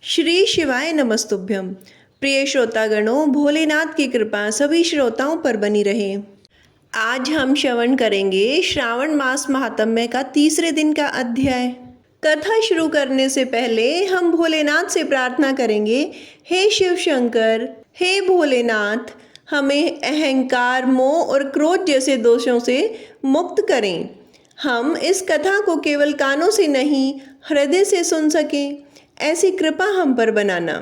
श्री शिवाय नमस्तुभ्यम। प्रिय श्रोतागणों, भोलेनाथ की कृपा सभी श्रोताओं पर बनी रहे। आज हम श्रवण करेंगे श्रावण मास महात्म्य का तीसरे दिन का अध्याय। कथा शुरू करने से पहले हम भोलेनाथ से प्रार्थना करेंगे, हे शिव शंकर, हे भोलेनाथ, हमें अहंकार, मोह और क्रोध जैसे दोषों से मुक्त करें। हम इस कथा को केवल कानों से नहीं, हृदय से सुन सकें, ऐसी कृपा हम पर बनाना।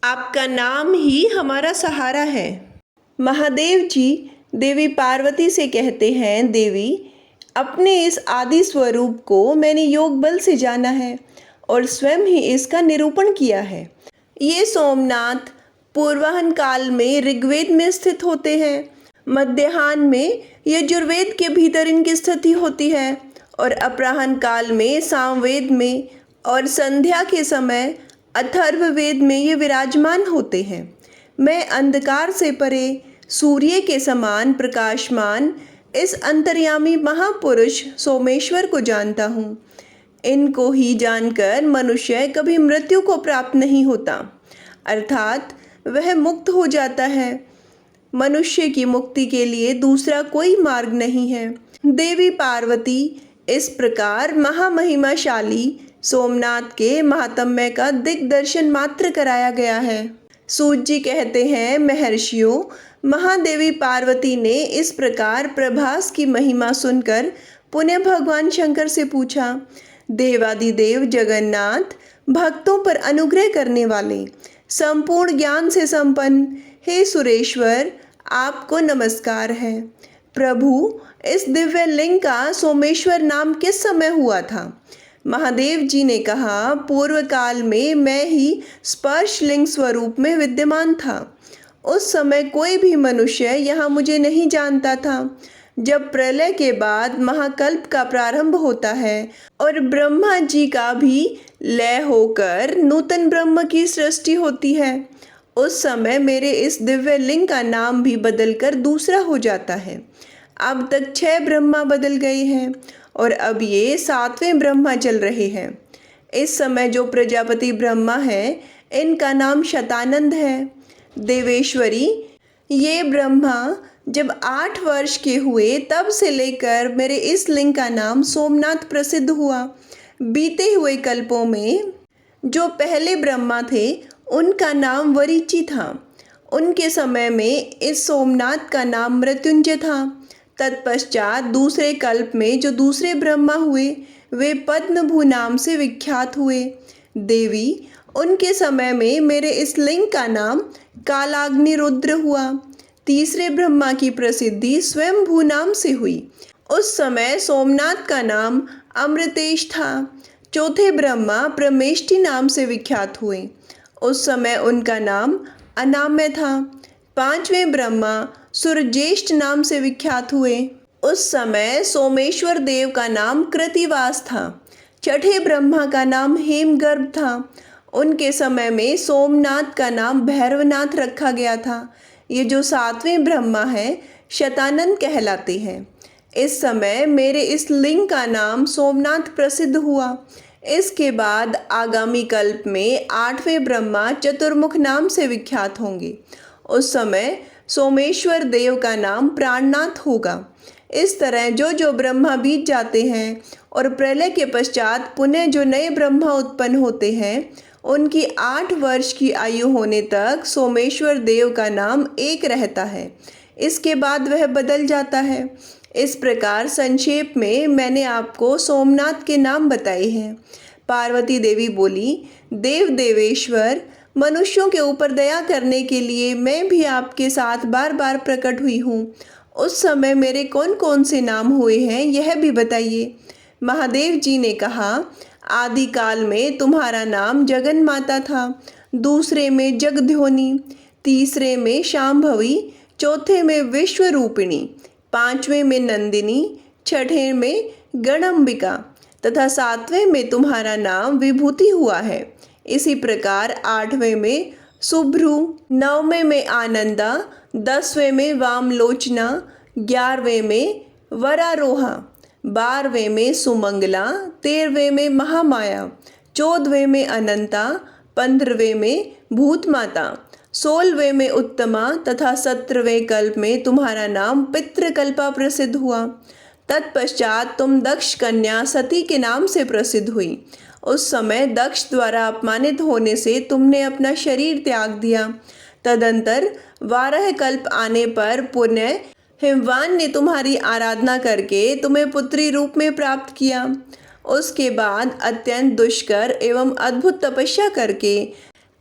आपका नाम ही हमारा सहारा है। महादेव जी देवी पार्वती से कहते हैं, देवी, अपने इस आदि स्वरूप को मैंने योग बल से जाना है और स्वयं ही इसका निरूपण किया है। ये सोमनाथ पूर्वाहन काल में ऋग्वेद में स्थित होते हैं, मध्याह्न में यजुर्वेद के भीतर इनकी स्थिति होती है और अपराह्न काल में सामवेद में और संध्या के समय अथर्ववेद में ये विराजमान होते हैं। मैं अंधकार से परे सूर्य के समान प्रकाशमान इस अंतर्यामी महापुरुष सोमेश्वर को जानता हूँ। इनको ही जानकर मनुष्य कभी मृत्यु को प्राप्त नहीं होता, अर्थात वह मुक्त हो जाता है। मनुष्य की मुक्ति के लिए दूसरा कोई मार्ग नहीं है। देवी पार्वती इस प्रकार महामहिमाशाली सोमनाथ के महात्म्य का दिग्दर्शन मात्र कराया गया है। सूत जी कहते हैं, महर्षियों, महादेवी पार्वती ने इस प्रकार प्रभास की महिमा सुनकर पुनः भगवान शंकर से पूछा, देवादिदेव जगन्नाथ, भक्तों पर अनुग्रह करने वाले, संपूर्ण ज्ञान से संपन्न, हे सुरेश्वर, आपको नमस्कार है। प्रभु, इस दिव्य लिंग का सोमेश्वर नाम किस समय हुआ था? महादेव जी ने कहा, पूर्व काल में मैं ही स्पर्श लिंग स्वरूप में विद्यमान था। उस समय कोई भी मनुष्य यहाँ मुझे नहीं जानता था। जब प्रलय के बाद महाकल्प का प्रारंभ होता है और ब्रह्मा जी का भी लय होकर नूतन ब्रह्म की सृष्टि होती है, उस समय मेरे इस दिव्य लिंग का नाम भी बदलकर दूसरा हो जाता है। अब तक 6 ब्रह्मा बदल गए हैं और अब ये 7वें ब्रह्मा चल रहे हैं। इस समय जो प्रजापति ब्रह्मा है, इनका नाम शतानंद है। देवेश्वरी, ये ब्रह्मा जब 8 वर्ष के हुए तब से लेकर मेरे इस लिंग का नाम सोमनाथ प्रसिद्ध हुआ। बीते हुए कल्पों में जो पहले ब्रह्मा थे, उनका नाम वरीचि था। उनके समय में इस सोमनाथ का नाम मृत्युंजय था। तत्पश्चात दूसरे कल्प में जो दूसरे ब्रह्मा हुए, वे पद्मभू नाम से विख्यात हुए। देवी, उनके समय में मेरे इस लिंग का नाम कालाग्निरुद्र हुआ। तीसरे ब्रह्मा की प्रसिद्धि स्वयंभू नाम से हुई। उस समय सोमनाथ का नाम अमृतेश था। चौथे ब्रह्मा प्रमेष्टि नाम से विख्यात हुए। उस समय उनका नाम अनाम्य था। 5वें ब्रह्मा सुरज्येष्ठ नाम से विख्यात हुए। उस समय सोमेश्वर देव का नाम कृतिवास था। 6ठे ब्रह्मा का नाम हेमगर्भ था। उनके समय में सोमनाथ का नाम भैरवनाथ रखा गया था। ये जो 7वें ब्रह्मा है, शतानंद कहलाते हैं। इस समय मेरे इस लिंग का नाम सोमनाथ प्रसिद्ध हुआ। इसके बाद आगामी कल्प में 8वें ब्रह्मा चतुर्मुख नाम से विख्यात होंगे। उस समय सोमेश्वर देव का नाम प्राणनाथ होगा। इस तरह जो जो ब्रह्मा बीत जाते हैं और प्रलय के पश्चात पुनः जो नए ब्रह्मा उत्पन्न होते हैं, उनकी 8 वर्ष की आयु होने तक सोमेश्वर देव का नाम एक रहता है। इसके बाद वह बदल जाता है। इस प्रकार संक्षेप में मैंने आपको सोमनाथ के नाम बताए हैं। पार्वती देवी बोली, देव देवेश्वर, मनुष्यों के ऊपर दया करने के लिए मैं भी आपके साथ बार बार प्रकट हुई हूँ। उस समय मेरे कौन कौन से नाम हुए हैं, यह भी बताइए। महादेव जी ने कहा, आदि काल में तुम्हारा नाम जगन माता था, दूसरे में जगध्योनी, तीसरे में शांभवी, चौथे में विश्वरूपिणी, 5वें में नंदिनी, 6ठे में गणअंबिका तथा 7वें में तुम्हारा नाम विभूति हुआ है। इसी प्रकार 8वें में सुभ्रु, 9वें में आनंदा, 10वें में वामलोचना, 11वें में वरारोहा, 12वें में सुमंगला, 13वें में महामाया, 14वें में अनंता, 15वें में भूत माता, 16वें में उत्तमा तथा 17वें कल्प में तुम्हारा नाम पितृकल्पा प्रसिद्ध हुआ। तत्पश्चात तुम दक्ष कन्या सती के नाम से प्रसिद्ध हुई। उस समय दक्ष द्वारा अपमानित होने से तुमने अपना शरीर त्याग दिया। तदंतर 12 कल्प आने पर पुनः हिमवान ने तुम्हारी आराधना करके तुम्हें पुत्री रूप में प्राप्त किया। उसके बाद अत्यंत दुष्कर एवं अद्भुत तपस्या करके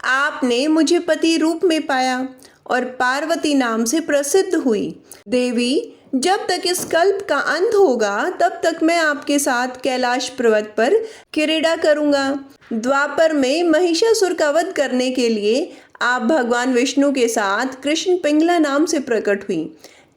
आपने मुझे पति रूप में पाया और पार्वती नाम से प्रसिद्ध हुई। देवी, जब तक इस कल्प का अंत होगा तब तक मैं आपके साथ कैलाश पर्वत पर क्रीड़ा करूंगा। द्वापर में महिषासुर का वध करने के लिए आप भगवान विष्णु के साथ कृष्ण पिंगला नाम से प्रकट हुई।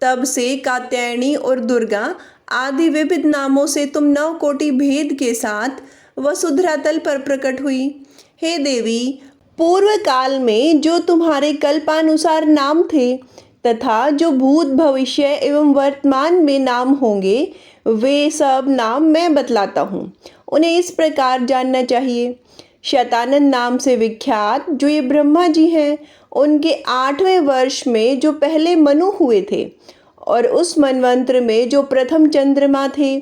तब से कात्यायनी और दुर्गा आदि विविध नामों से तुम 9 कोटि भेद के साथ वसुधरा तल पर प्रकट हुई। हे देवी, पूर्व काल में जो तुम्हारे कल्पानुसार नाम थे तथा जो भूत भविष्य एवं वर्तमान में नाम होंगे, वे सब नाम मैं बतलाता हूँ। उन्हें इस प्रकार जानना चाहिए। शतानंद नाम से विख्यात जो ये ब्रह्मा जी हैं, उनके 8वें वर्ष में जो पहले मनु हुए थे और उस मनवंत्र में जो प्रथम चंद्रमा थे,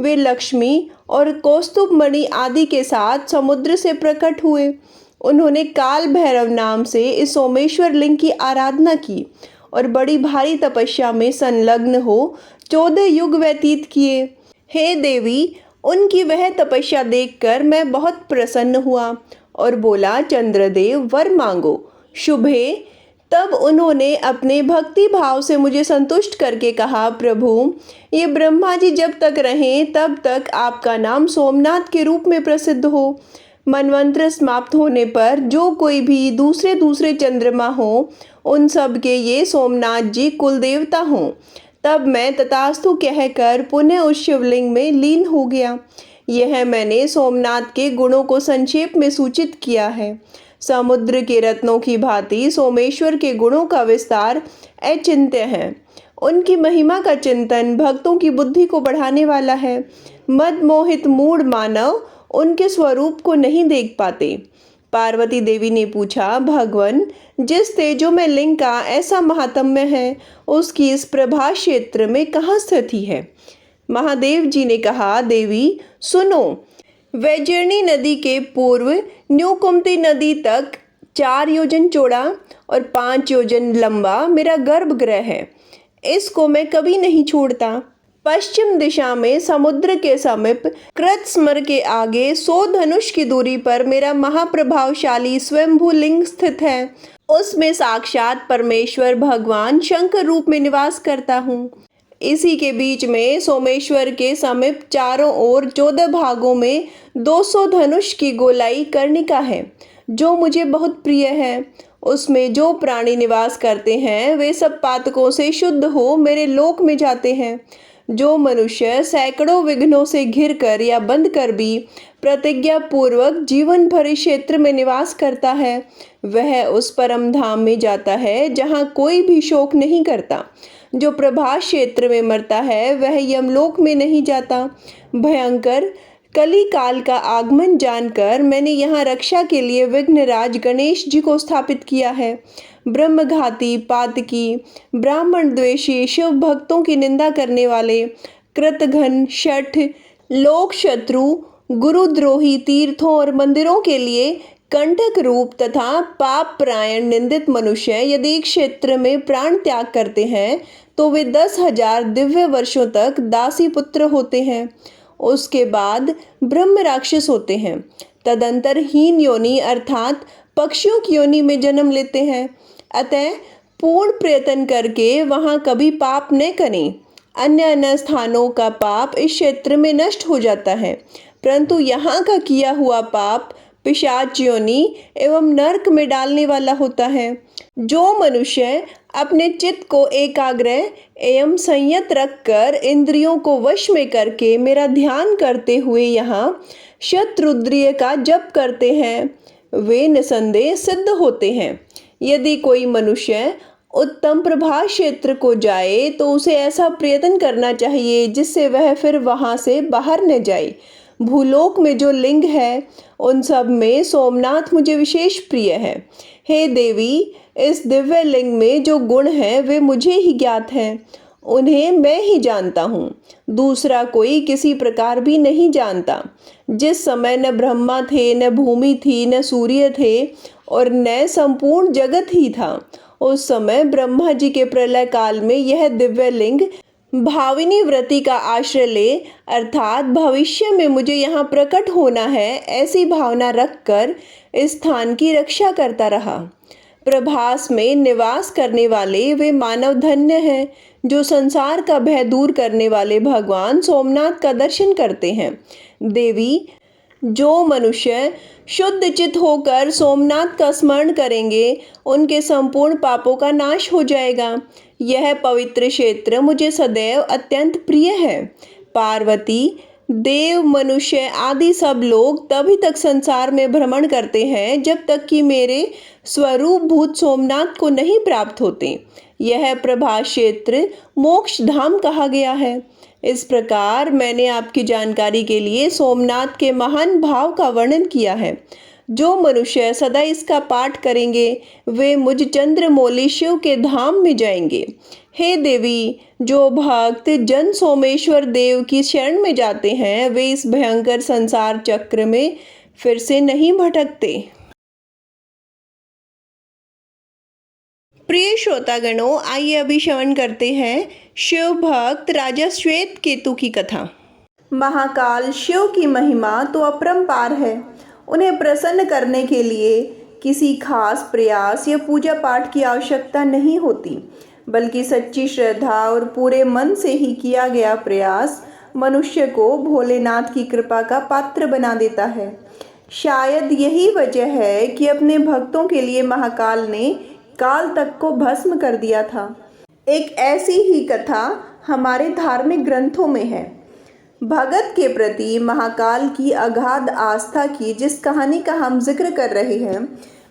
वे लक्ष्मी और कौस्तुभ मणि आदि के साथ समुद्र से प्रकट हुए। उन्होंने काल भैरव नाम से इस सोमेश्वर लिंग की आराधना की और बड़ी भारी तपस्या में संलग्न हो 14 युग व्यतीत किए। हे देवी, उनकी वह तपस्या देखकर मैं बहुत प्रसन्न हुआ और बोला, चंद्रदेव वर मांगो। शुभे। तब उन्होंने अपने भक्ति भाव से मुझे संतुष्ट करके कहा, प्रभु, ये ब्रह्मा जी जब तक रहें तब तक आपका नाम सोमनाथ के रूप में प्रसिद्ध हो। मनवंत्र समाप्त होने पर जो कोई भी दूसरे दूसरे चंद्रमा हो, उन सब के ये सोमनाथ जी कुल देवता हों। तब मैं तथास्तु कहकर पुनः उस शिवलिंग में लीन हो गया। यह मैंने सोमनाथ के गुणों को संक्षेप में सूचित किया है। समुद्र के रत्नों की भांति सोमेश्वर के गुणों का विस्तार अचिंत्य है। उनकी महिमा का चिंतन भक्तों की बुद्धि को बढ़ाने वाला है। मद मोहित मूढ़ मानव उनके स्वरूप को नहीं देख पाते। पार्वती देवी ने पूछा, भगवन, जिस तेजो में लिंग का ऐसा महात्म्य है, उसकी इस प्रभा क्षेत्र में कहाँ स्थिति है? महादेव जी ने कहा, देवी सुनो, वैजयंती नदी के पूर्व न्यूकुंती नदी तक 4 योजन चौड़ा और 5 योजन लंबा मेरा गर्भगृह है। इसको मैं कभी नहीं छोड़ता। पश्चिम दिशा में समुद्र के समीप कृतस्मर के आगे 100 धनुष की दूरी पर मेरा महाप्रभावशाली स्वयंभू लिंग स्थित है। उसमें साक्षात परमेश्वर भगवान शंकर रूप में निवास करता हूँ। इसी के बीच में सोमेश्वर के समीप चारों ओर 14 भागों में 200 धनुष की गोलाई कर्णिका है, जो मुझे बहुत प्रिय है। उसमें जो प्राणी निवास करते हैं, वे सब पातकों से शुद्ध हो मेरे लोक में जाते हैं। जो मनुष्य सैकड़ों विघ्नों से घिर कर या बंद कर भी प्रतिज्ञा पूर्वक जीवन भर क्षेत्र में निवास करता है, वह उस परम धाम में जाता है जहाँ कोई भी शोक नहीं करता। जो प्रभास क्षेत्र में मरता है, वह यमलोक में नहीं जाता। भयंकर कली काल का आगमन जानकर मैंने यहाँ रक्षा के लिए विघ्नराज गणेश जी को स्थापित किया है। ब्रह्मघाती, पातकी, ब्राह्मण द्वेषी, शिव भक्तों की निंदा करने वाले, कृतघ्न, शठ, लोक शत्रु, गुरुद्रोही, तीर्थों और मंदिरों के लिए कंटक रूप तथा पाप प्रायण निंदित मनुष्य यदि एक क्षेत्र में प्राण त्याग करते हैं, तो वे 10,000 दिव्य वर्षों तक दासी पुत्र होते हैं। उसके बाद ब्रह्म राक्षस होते हैं। तदंतर हीन योनि अर्थात पक्षियों की योनि में जन्म लेते हैं। अतः पूर्ण प्रयत्न करके वहाँ कभी पाप न करें। अन्य अन्य स्थानों का पाप इस क्षेत्र में नष्ट हो जाता है, परंतु यहाँ का किया हुआ पाप पिशाच योनि एवं नरक में डालने वाला होता है। जो मनुष्य अपने चित्त को एकाग्र एवं संयत रखकर इंद्रियों को वश में करके मेरा ध्यान करते हुए यहाँ शतरुद्रीय का जप करते हैं, वे निसंदेह सिद्ध होते हैं। यदि कोई मनुष्य उत्तम प्रभास क्षेत्र को जाए तो उसे ऐसा प्रयत्न करना चाहिए जिससे वह फिर वहाँ से बाहर न जाए। भूलोक में जो लिंग है उन सब में सोमनाथ मुझे विशेष प्रिय है। हे देवी, इस दिव्य लिंग में जो गुण हैं वे मुझे ही ज्ञात हैं, उन्हें मैं ही जानता हूँ, दूसरा कोई किसी प्रकार भी नहीं जानता। जिस समय न ब्रह्मा थे, न भूमि थी, न सूर्य थे और न संपूर्ण जगत ही था, उस समय ब्रह्मा जी के प्रलय काल में यह दिव्य लिंग भाविनी व्रति का आश्रय ले, अर्थात भविष्य में मुझे यहाँ प्रकट होना है, ऐसी भावना रखकर इस स्थान की रक्षा करता रहा। प्रभास में निवास करने वाले वे मानव धन्य हैं जो संसार का भय दूर करने वाले भगवान सोमनाथ का दर्शन करते हैं। देवी, जो मनुष्य शुद्ध चित होकर सोमनाथ का स्मरण करेंगे उनके संपूर्ण पापों का नाश हो जाएगा। यह पवित्र क्षेत्र मुझे सदैव अत्यंत प्रिय है। पार्वती, देव, मनुष्य आदि सब लोग तभी तक संसार में भ्रमण करते हैं जब तक कि मेरे स्वरूप भूत सोमनाथ को नहीं प्राप्त होते। यह प्रभास क्षेत्र मोक्ष धाम कहा गया है। इस प्रकार मैंने आपकी जानकारी के लिए सोमनाथ के महान भाव का वर्णन किया है। जो मनुष्य सदा इसका पाठ करेंगे वे मुझ चंद्रमौली शिव के धाम में जाएंगे। हे देवी, जो भक्त जन सोमेश्वर देव की शरण में जाते हैं वे इस भयंकर संसार चक्र में फिर से नहीं भटकते। प्रिय श्रोतागणों, आइए अभी श्रवण करते हैं शिव भक्त राजा श्वेत केतु की कथा। महाकाल शिव की महिमा तो अपरंपार है। उन्हें प्रसन्न करने के लिए किसी खास प्रयास या पूजा पाठ की आवश्यकता नहीं होती, बल्कि सच्ची श्रद्धा और पूरे मन से ही किया गया प्रयास मनुष्य को भोलेनाथ की कृपा का पात्र बना देता है। शायद यही वजह है कि अपने भक्तों के लिए महाकाल ने काल तक को भस्म कर दिया था। एक ऐसी ही कथा हमारे धार्मिक ग्रंथों में है। भगत के प्रति महाकाल की अगाध आस्था की जिस कहानी का हम जिक्र कर रहे हैं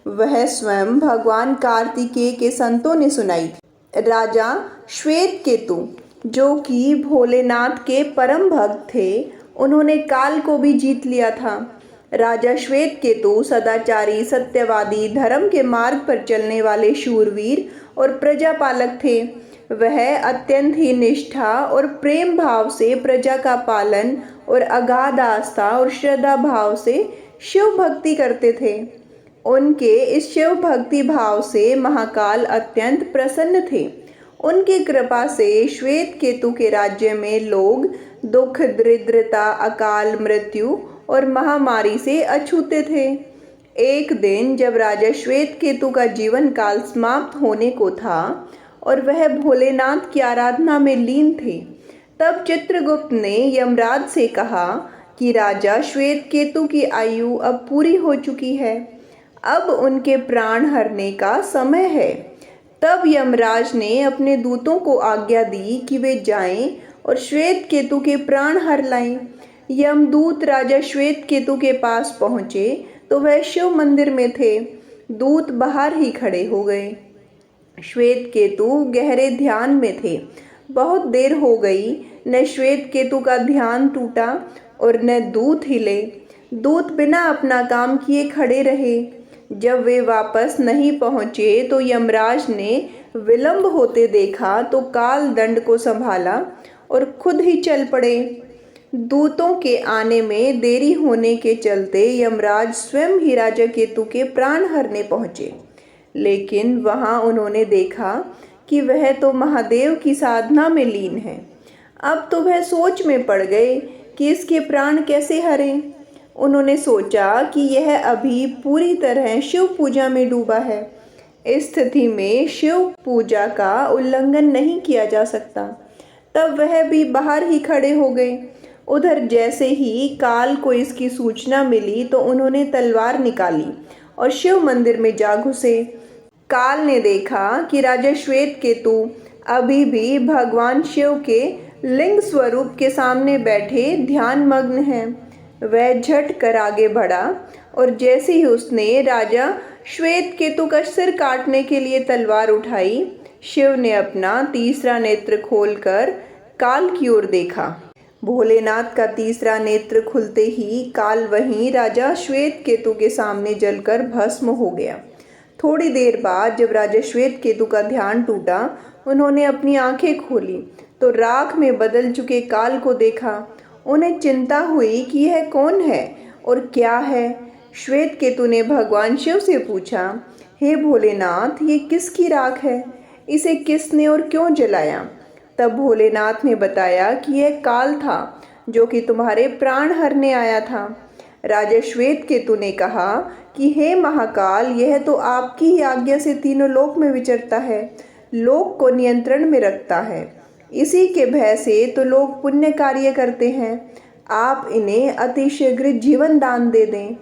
वह स्वयं भगवान कार्तिकेय के संतों ने सुनाई थी। राजा श्वेत केतु, जो कि भोलेनाथ के परम भक्त थे, उन्होंने काल को भी जीत लिया था। राजा श्वेत केतु सदाचारी, सत्यवादी, धर्म के मार्ग पर चलने वाले शूरवीर और प्रजापालक थे। वह अत्यंत ही निष्ठा और प्रेम भाव से प्रजा का पालन और अगाध आस्था और श्रद्धा भाव से शिव भक्ति करते थे। उनके इस शिव भक्ति भाव से महाकाल अत्यंत प्रसन्न थे। उनकी कृपा से श्वेत केतु के राज्य में लोग दुख, दरिद्रता, अकाल मृत्यु और महामारी से अछूते थे। एक दिन जब राजा श्वेत केतु का जीवन काल समाप्त होने को था और वह भोलेनाथ की आराधना में लीन थे, तब चित्रगुप्त ने यमराज से कहा कि राजा श्वेत केतु की आयु अब पूरी हो चुकी है, अब उनके प्राण हरने का समय है। तब यमराज ने अपने दूतों को आज्ञा दी कि वे जाएं और श्वेत केतु के प्राण हर लाएं। यमदूत राजा श्वेत केतु के पास पहुँचे तो वह शिव मंदिर में थे। दूत बाहर ही खड़े हो गए। श्वेत केतु गहरे ध्यान में थे। बहुत देर हो गई, न श्वेत केतु का ध्यान टूटा और न दूत हिले। दूत बिना अपना काम किए खड़े रहे। जब वे वापस नहीं पहुँचे तो यमराज ने विलंब होते देखा तो काल दंड को संभाला और खुद ही चल पड़े। दूतों के आने में देरी होने के चलते यमराज स्वयं ही राजा केतु के प्राण हरने पहुँचे, लेकिन वहां उन्होंने देखा कि वह तो महादेव की साधना में लीन है। अब तो वह सोच में पड़ गए कि इसके प्राण कैसे हरें। उन्होंने सोचा कि यह अभी पूरी तरह शिव पूजा में डूबा है। इस स्थिति में शिव पूजा का उल्लंघन नहीं किया जा सकता। तब वह भी बाहर ही खड़े हो गए। उधर जैसे ही काल को इसकी सूचना मिली तो उन्होंने तलवार निकाली और शिव मंदिर में जा घुसे। काल ने देखा कि राजा श्वेत केतु अभी भी भगवान शिव के लिंग स्वरूप के सामने बैठे ध्यान मग्न हैं। वह झट कर आगे बढ़ा और जैसे ही उसने राजा श्वेत केतु का सिर काटने के लिए तलवार उठाई, शिव ने अपना तीसरा नेत्र खोलकर काल की ओर देखा। भोलेनाथ का तीसरा नेत्र खुलते ही काल वहीं राजा श्वेत केतु के सामने जलकर भस्म हो गया। थोड़ी देर बाद जब राजा श्वेत केतु का ध्यान टूटा, उन्होंने अपनी आंखें खोली तो राख में बदल चुके काल को देखा। उन्हें चिंता हुई कि यह कौन है और क्या है। श्वेत केतु ने भगवान शिव से पूछा, हे भोलेनाथ, ये किसकी राख है? इसे किसने और क्यों जलाया? तब भोलेनाथ ने बताया कि यह काल था जो कि तुम्हारे प्राण हरने आया था। राजा श्वेत केतु ने कहा कि हे महाकाल, यह तो आपकी ही आज्ञा से तीनों लोक में विचरता है, लोक को नियंत्रण में रखता है। इसी के भय से तो लोग पुण्य कार्य करते हैं। आप इन्हें अतिशीघ्र जीवन दान दे दें।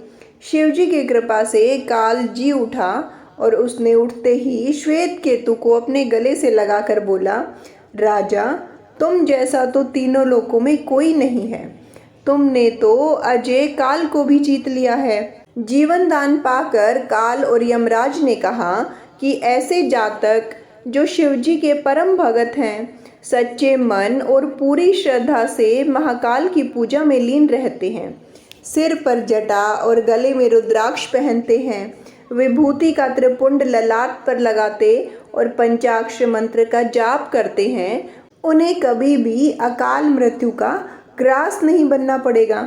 शिवजी की कृपा से काल जी उठा और उसने उठते ही श्वेत केतु को अपने गले से लगाकर बोला, राजा, तुम जैसा तो तीनों लोकों में कोई नहीं है। तुमने तो अजय काल को भी जीत लिया है। जीवन दान पाकर काल और यमराज ने कहा कि ऐसे जातक जो शिवजी के परम भगत हैं, सच्चे मन और पूरी श्रद्धा से महाकाल की पूजा में लीन रहते हैं, सिर पर जटा और गले में रुद्राक्ष पहनते हैं, विभूति का त्रिपुंड ललाट पर लगाते और पंचाक्षर मंत्र का जाप करते हैं, उन्हें कभी भी अकाल मृत्यु का ग्रास नहीं बनना पड़ेगा।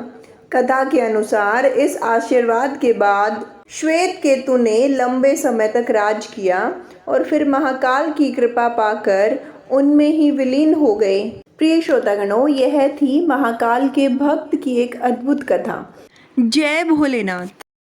कथा के अनुसार इस आशीर्वाद के बाद श्वेत केतु ने लंबे समय तक राज किया और फिर महाकाल की कृपा पाकर उनमें ही विलीन हो गए। प्रिय श्रोतागणों, यह थी महाकाल के भक्त की एक अद्भुत कथा। जय भोलेनाथ।